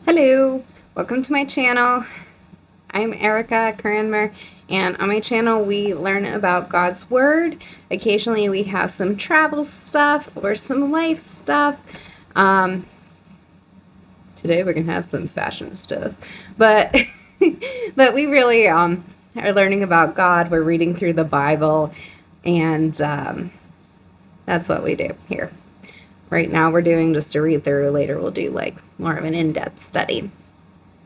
Hello, welcome to my channel. I'm Erica Cranmer, and on my channel we learn about God's Word. Occasionally we have some travel stuff or some life stuff. Today we're gonna have some fashion stuff, but but we really are learning about God. We're reading through the Bible, and that's what we do here. Right now we're doing just a read through. Later we'll do like more of an in-depth study.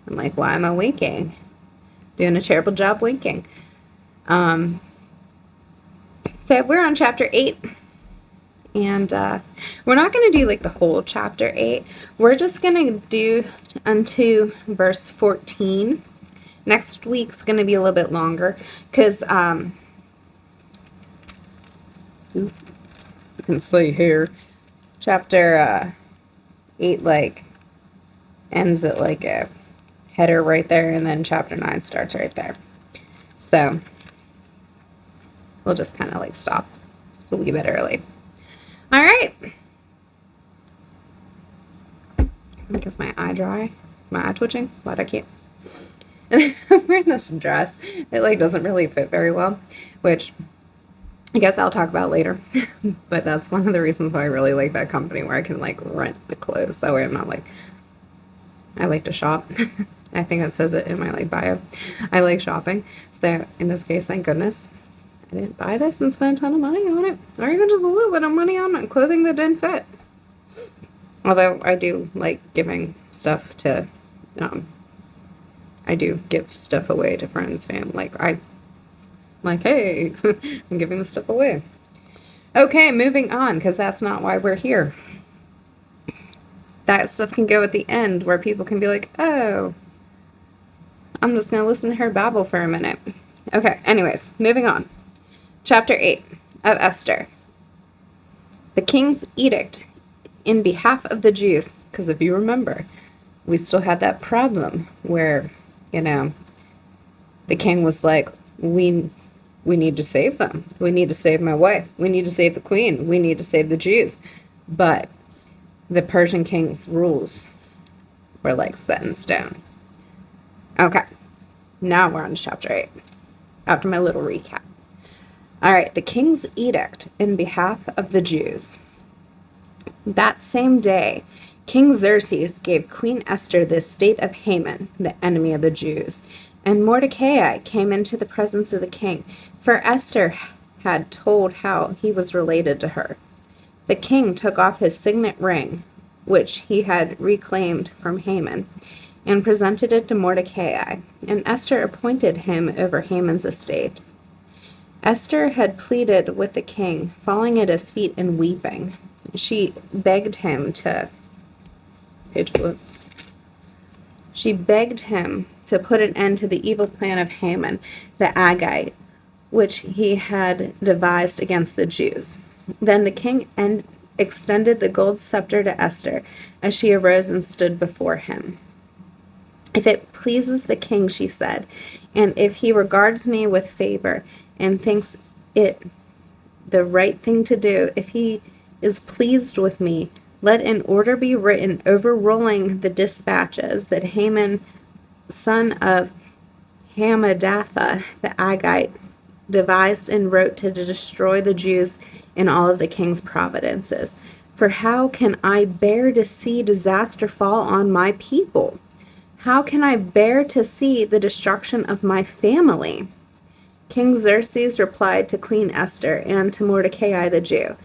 I'm like, why am I winking? Doing a terrible job winking. So we're on chapter 8. And we're not going to do like the whole chapter 8. We're just going to do unto verse 14. Next week's going to be a little bit longer because you can see here, chapter 8 like ends at like a header right there, and then chapter 9 starts right there. So we'll just kind of like stop just a wee bit early. All right. I think it's my eye dry. My eye twitching. But I can't. And I'm wearing this dress. It like doesn't really fit very well, which I guess I'll talk about later. But that's one of the reasons why I really like that company, where I can like rent the clothes. That way I'm not like, I like to shop. I think it says it in my like bio. I like shopping. So in this case, thank goodness I didn't buy this and spend a ton of money on it, or even just a little bit of money on clothing that didn't fit. Although I do like giving stuff to, I do give stuff away to friends, fam. Like, hey, I'm giving this stuff away. Okay, moving on, because that's not why we're here. That stuff can go at the end, where people can be like, oh, I'm just going to listen to her babble for a minute. Okay, anyways, moving on. Chapter 8 of Esther. The king's edict in behalf of the Jews. Because if you remember, we still had that problem where, the king was like, we need to save them. We need to save my wife. We need to save the queen. We need to save the Jews. But the Persian king's rules were like set in stone. Okay, now we're on to chapter 8. After my little recap. All right, the king's edict in behalf of the Jews. That same day, King Xerxes gave Queen Esther the estate of Haman, the enemy of the Jews. And Mordecai came into the presence of the king, for Esther had told how he was related to her. The king took off his signet ring, which he had reclaimed from Haman, and presented it to Mordecai, and Esther appointed him over Haman's estate. Esther had pleaded with the king, falling at his feet and weeping. She begged him to put an end to the evil plan of Haman, the Agagite, which he had devised against the Jews. Then the king extended the gold scepter to Esther as she arose and stood before him. If it pleases the king, she said, and if he regards me with favor and thinks it the right thing to do, if he is pleased with me, let an order be written overruling the dispatches that Haman, son of Hammedatha, the Agagite, devised and wrote to destroy the Jews in all of the king's provinces. For how can I bear to see disaster fall on my people? How can I bear to see the destruction of my family? King Xerxes replied to Queen Esther and to Mordecai the Jew,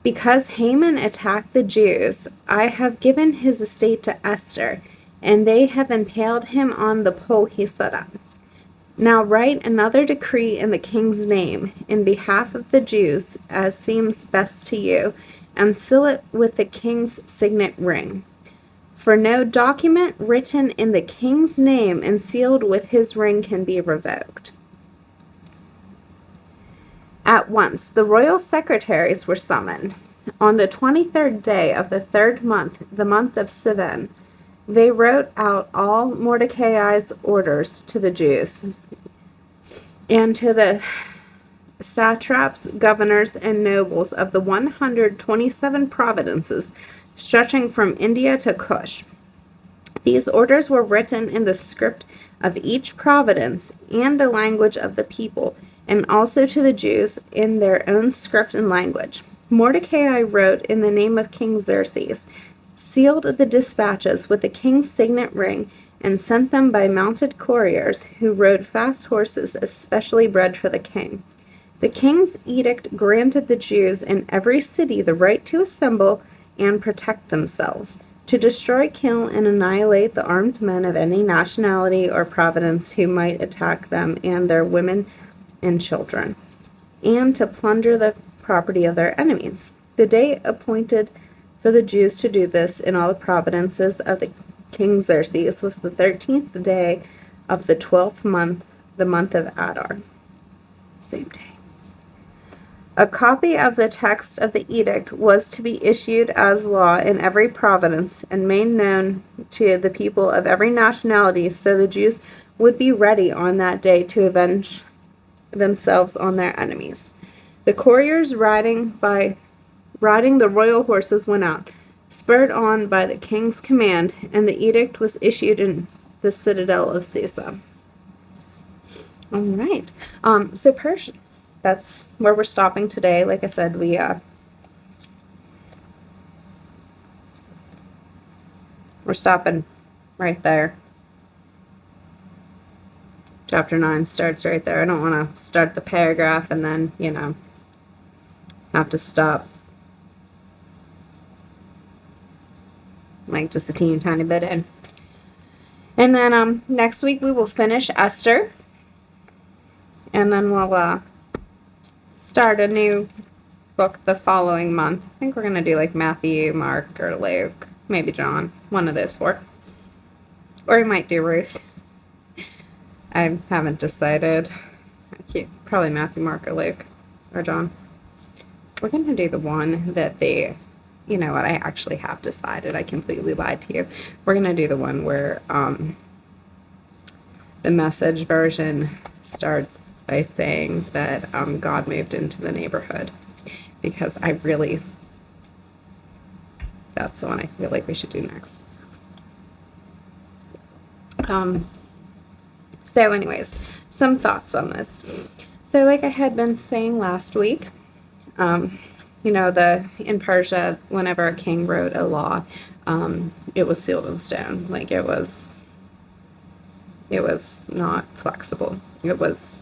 because Haman attacked the Jews, I have given his estate to Esther, and they have impaled him on the pole he set up. Now write another decree in the king's name, in behalf of the Jews, as seems best to you, and seal it with the king's signet ring. For no document written in the king's name and sealed with his ring can be revoked. At once, the royal secretaries were summoned. On the 23rd day of the 3rd month, the month of Sivan, they wrote out all Mordecai's orders to the Jews and to the satraps, governors, and nobles of the 127 provinces stretching from India to Cush. These orders were written in the script of each province and the language of the people, and also to the Jews in their own script and language. Mordecai wrote in the name of King Xerxes, sealed the dispatches with the king's signet ring, and sent them by mounted couriers who rode fast horses especially bred for the king. The king's edict granted the Jews in every city the right to assemble and protect themselves, to destroy, kill, and annihilate the armed men of any nationality or province who might attack them and their women and children, and to plunder the property of their enemies. The day appointed for the Jews to do this in all the provinces of the King Xerxes was the 13th day of the 12th month, the month of Adar. Same day. A copy of the text of the edict was to be issued as law in every province and made known to the people of every nationality, so the Jews would be ready on that day to avenge themselves on their enemies. The couriers riding the royal horses went out, spurred on by the king's command, and the edict was issued in the citadel of Susa. All right. So Persia. That's where we're stopping today. Like I said, we're stopping right there. Chapter 9 starts right there. I don't want to start the paragraph and then, have to stop like just a teeny tiny bit in. And then next week we will finish Esther. And then we'll start a new book the following month. I think we're going to do like Matthew, Mark, or Luke. Maybe John. One of those four. Or we might do Ruth. I haven't decided. Probably Matthew, Mark, or Luke. Or John. We're going to do the one that I actually have decided. I completely lied to you. We're going to do the one where the Message version starts by saying that God moved into the neighborhood, because that's the one I feel like we should do next. So anyways, some thoughts on this. So like I had been saying last week, in Persia, whenever a king wrote a law, it was sealed in stone. Like it was not flexible. It was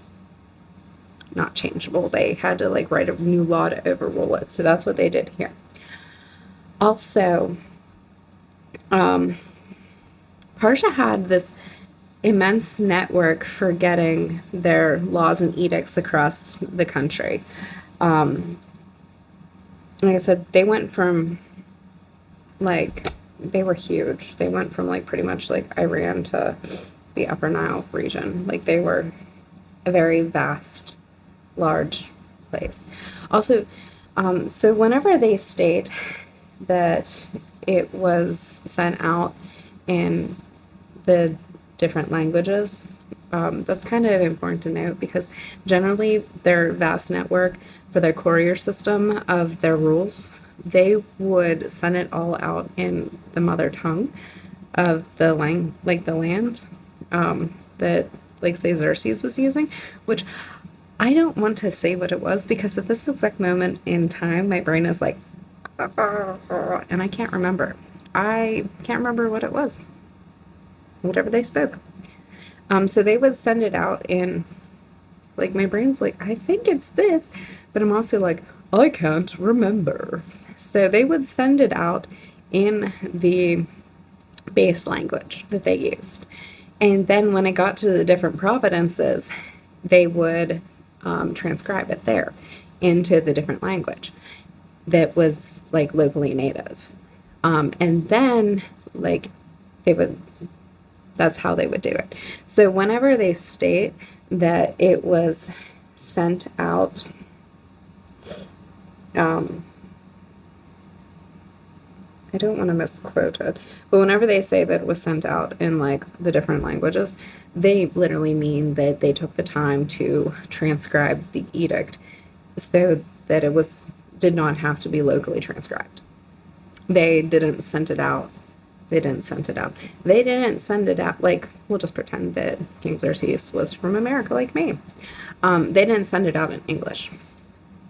not changeable. They had to write a new law to overrule it. So that's what they did here. Also, Persia had this immense network for getting their laws and edicts across the country. Like I said, they went from they were huge. They went from pretty much Iran to the Upper Nile region. They were a very vast, large place. Also, so whenever they state that it was sent out in the different languages, that's kind of important to note, because generally their vast network for their courier system of their rules, they would send it all out in the mother tongue of the land that say Xerxes was using, which I don't want to say what it was, because at this exact moment in time, my brain is and I can't remember. I can't remember what it was. Whatever they spoke. So they would send it out in, my brain's I think it's this, but I'm also I can't remember. So they would send it out in the base language that they used. And then when it got to the different provinces, they would transcribe it there into the different language that was locally native. And then that's how they would do it. So whenever they state that it was sent out, I don't want to misquote it, but whenever they say that it was sent out in the different languages, they literally mean that they took the time to transcribe the edict so that it did not have to be locally transcribed. They didn't send it out They didn't send it out. They didn't send it out, like, we'll just pretend that King Xerxes was from America like me. They didn't send it out in English.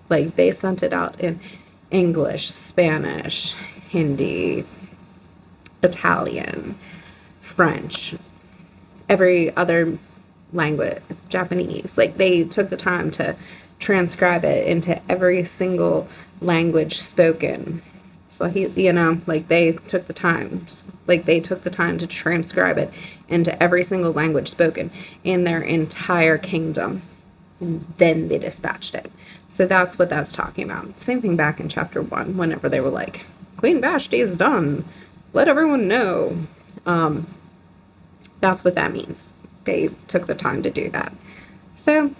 Like, they sent it out in English, Spanish, Hindi, Italian, French, every other language, Japanese. Like, they took the time to transcribe it into every single language spoken. So like they took the time, to transcribe it into every single language spoken in their entire kingdom. And then they dispatched it. So that's what that's talking about. Same thing back in chapter 1, whenever they were like, Queen Vashti is done. Let everyone know. That's what that means. They took the time to do that. So,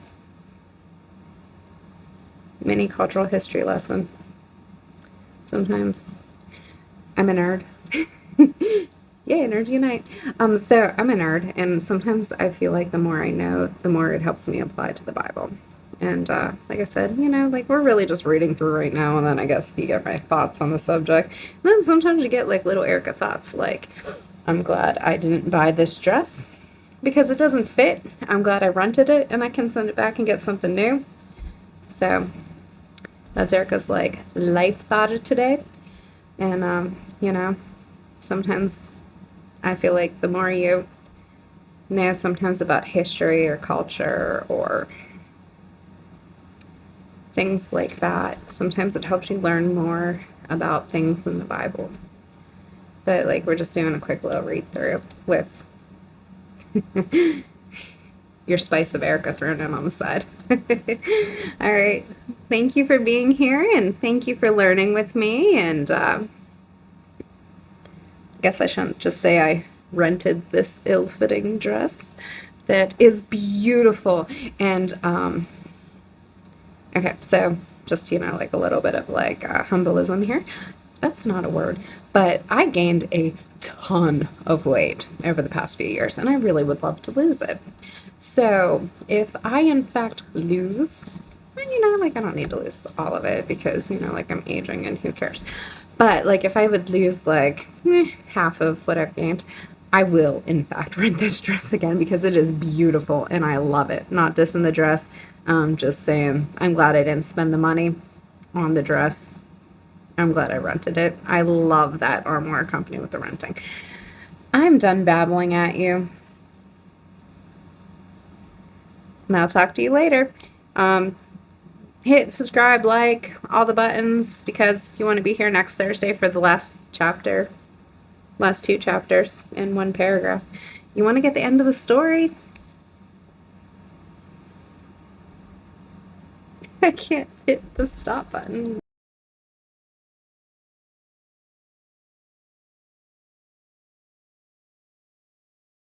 mini cultural history lesson. Sometimes I'm a nerd. Yay, nerds unite. So I'm a nerd, and sometimes I feel like the more I know, the more it helps me apply to the Bible. And like I said, like we're really just reading through right now, and then I guess you get my thoughts on the subject. And then sometimes you get like little Erica thoughts, like, I'm glad I didn't buy this dress because it doesn't fit. I'm glad I rented it, and I can send it back and get something new. So that's Erica's like life thought of today. And sometimes I feel like the more you know sometimes about history or culture or things like that, sometimes it helps you learn more about things in the Bible. But like, we're just doing a quick little read through with your spice of Erica thrown in on the side. All right. Thank you for being here, and thank you for learning with me. And I guess I shouldn't just say I rented this ill-fitting dress that is beautiful. And okay, so just like a little bit of like humbleism here. That's not a word, but I gained a ton of weight over the past few years, and I really would love to lose it. So if I in fact lose, like I don't need to lose all of it because, like I'm aging and who cares. But like if I would lose like half of what I've gained, I will in fact rent this dress again because it is beautiful and I love it. Not dissing the dress, just saying I'm glad I didn't spend the money on the dress. I'm glad I rented it. I love that armoire company with the renting. I'm done babbling at you. And I'll talk to you later. Hit subscribe, like, all the buttons because you want to be here next Thursday for the last two chapters in one paragraph. You want to get the end of the story? I can't hit the stop button.